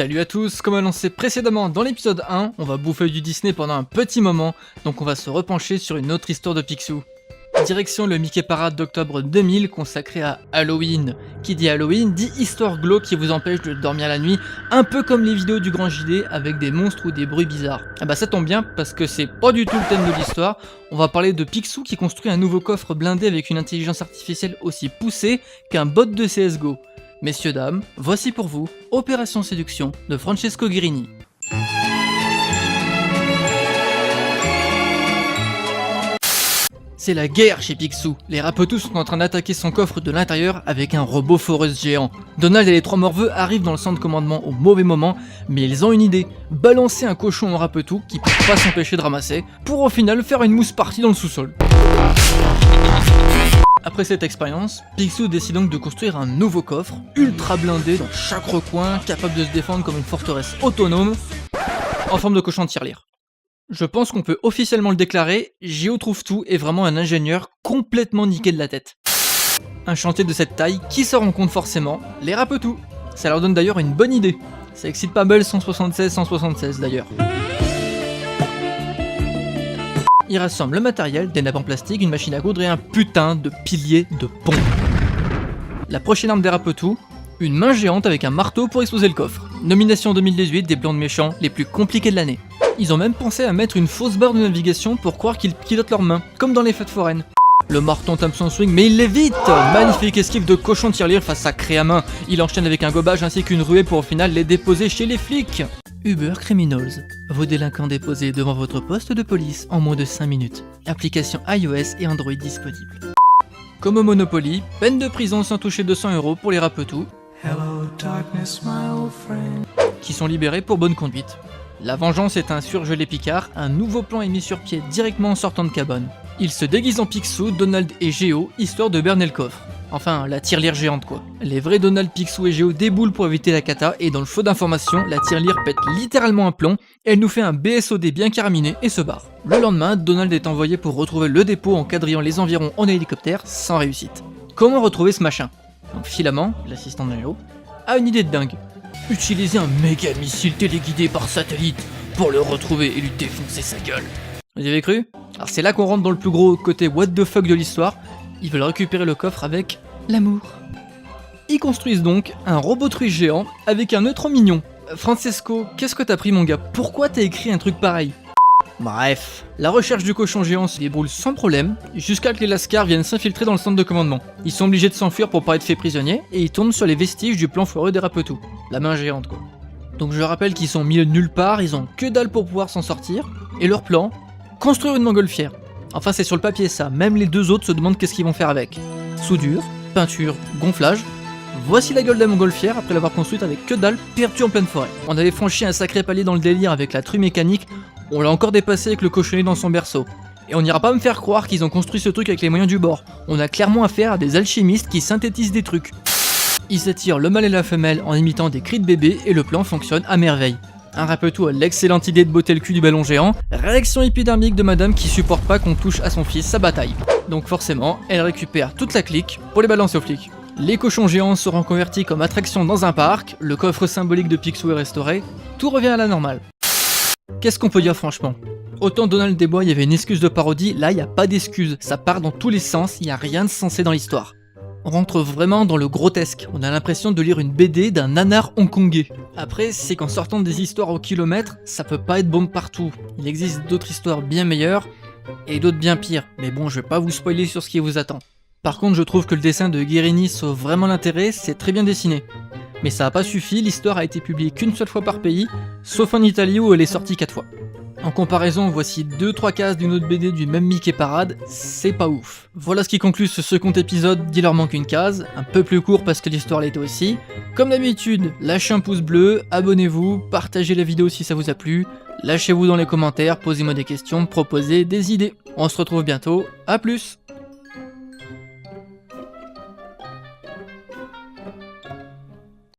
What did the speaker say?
Salut à tous, comme annoncé précédemment dans l'épisode 1, on va bouffer du Disney pendant un petit moment, donc on va se repencher sur une autre histoire de Picsou. Direction le Mickey Parade d'octobre 2000 consacré à Halloween. Qui dit Halloween dit histoire glauque qui vous empêche de dormir la nuit, un peu comme les vidéos du Grand JD avec des monstres ou des bruits bizarres. Ah bah ça tombe bien parce que c'est pas du tout le thème de l'histoire, on va parler de Picsou qui construit un nouveau coffre blindé avec une intelligence artificielle aussi poussée qu'un bot de CSGO. Messieurs dames, voici pour vous Opération Séduction de Francesco Guerini. C'est la guerre chez Picsou. Les Rapetous sont en train d'attaquer son coffre de l'intérieur avec un robot foreuse géant. Donald et les trois morveux arrivent dans le centre de commandement au mauvais moment, mais ils ont une idée. Balancer un cochon au Rapetou qui peut pas s'empêcher de ramasser, pour au final faire une mousse partie dans le sous-sol. Après cette expérience, Picsou décide donc de construire un nouveau coffre, ultra blindé dans chaque recoin, capable de se défendre comme une forteresse autonome, en forme de cochon de tirelire. Je pense qu'on peut officiellement le déclarer, Gio trouve tout est vraiment un ingénieur complètement niqué de la tête. Un chantier de cette taille, qui se rencontre forcément les Rapetous. Ça leur donne d'ailleurs une bonne idée. Ça excite pas mal 176 d'ailleurs. Ils rassemblent le matériel, des nappes en plastique, une machine à coudre et un putain de pilier de pont. La prochaine arme des Rapetous, une main géante avec un marteau pour exploser le coffre. Nomination 2018 des plans de méchants les plus compliqués de l'année. Ils ont même pensé à mettre une fausse barre de navigation pour croire qu'ils pilotent leurs mains, comme dans les fêtes foraines. Le marteau tape son swing, mais il l'évite. Magnifique esquive de cochon de tirelire face à Créamin. Il enchaîne avec un gobage ainsi qu'une ruée pour au final les déposer chez les flics. Uber Criminals. Vos délinquants déposés devant votre poste de police en moins de 5 minutes. Application iOS et Android disponible. Comme au Monopoly, peine de prison sans toucher 200 € pour les Rapetous, qui sont libérés pour bonne conduite. La vengeance est un surgelé Picard, un nouveau plan est mis sur pied directement en sortant de cabane. Ils se déguisent en Picsou, Donald et Géo, histoire de berner le coffre. Enfin, la tirelire géante quoi. Les vrais Donald, Picsou et Géo déboulent pour éviter la cata, et dans le feu d'information, la tirelire pète littéralement un plomb, elle nous fait un BSOD bien caraminé et se barre. Le lendemain, Donald est envoyé pour retrouver le dépôt en quadrillant les environs en hélicoptère, sans réussite. Comment retrouver ce machin? Donc Filament, l'assistant de Géo, a une idée de dingue. Utiliser un méga missile téléguidé par satellite pour le retrouver et lui défoncer sa gueule. Vous y avez cru? Alors c'est là qu'on rentre dans le plus gros côté what the fuck de l'histoire. Ils veulent récupérer le coffre avec l'amour. Ils construisent donc un robot truie géant avec un neutron mignon. Francesco, qu'est-ce que t'as pris mon gars? Pourquoi t'as écrit un truc pareil? Bref, la recherche du cochon géant se déroule sans problème, jusqu'à que les Lascars viennent s'infiltrer dans le centre de commandement. Ils sont obligés de s'enfuir pour pas être faits prisonniers, et ils tombent sur les vestiges du plan foireux des Rapetous. La main géante quoi. Donc je rappelle qu'ils sont au milieu de nulle part, ils ont que dalle pour pouvoir s'en sortir, et leur plan, construire une montgolfière. Enfin c'est sur le papier ça, même les deux autres se demandent qu'est-ce qu'ils vont faire avec. Soudure, peinture, gonflage. Voici la gueule de la montgolfière après l'avoir construite avec que dalle, perdue en pleine forêt. On avait franchi un sacré palier dans le délire avec la truie mécanique, on l'a encore dépassé avec le cochonnet dans son berceau. Et on n'ira pas me faire croire qu'ils ont construit ce truc avec les moyens du bord. On a clairement affaire à des alchimistes qui synthétisent des trucs. Ils attirent le mâle et la femelle en imitant des cris de bébé et le plan fonctionne à merveille. Un Rapetou a l'excellente idée de botter le cul du ballon géant, réaction épidermique de madame qui supporte pas qu'on touche à son fils sa bataille. Donc forcément, elle récupère toute la clique pour les balancer aux flics. Les cochons géants seront convertis comme attraction dans un parc, le coffre symbolique de Picsou est restauré, tout revient à la normale. Qu'est-ce qu'on peut dire franchement? Autant Donald des Bois, il y avait une excuse de parodie, là il n'y a pas d'excuse, ça part dans tous les sens, il n'y a rien de sensé dans l'histoire. On rentre vraiment dans le grotesque, on a l'impression de lire une BD d'un nanar hongkongais. Après, c'est qu'en sortant des histoires au kilomètre, ça peut pas être bon partout. Il existe d'autres histoires bien meilleures, et d'autres bien pires, mais bon je vais pas vous spoiler sur ce qui vous attend. Par contre je trouve que le dessin de Guerini sauve vraiment l'intérêt, c'est très bien dessiné. Mais ça a pas suffi, l'histoire a été publiée qu'une seule fois par pays, sauf en Italie où elle est sortie 4 fois. En comparaison, voici 2-3 cases d'une autre BD du même Mickey Parade, c'est pas ouf. Voilà ce qui conclut ce second épisode d'Il leur manque une case, un peu plus court parce que l'histoire l'était aussi. Comme d'habitude, lâchez un pouce bleu, abonnez-vous, partagez la vidéo si ça vous a plu, lâchez-vous dans les commentaires, posez-moi des questions, proposez des idées. On se retrouve bientôt, à plus!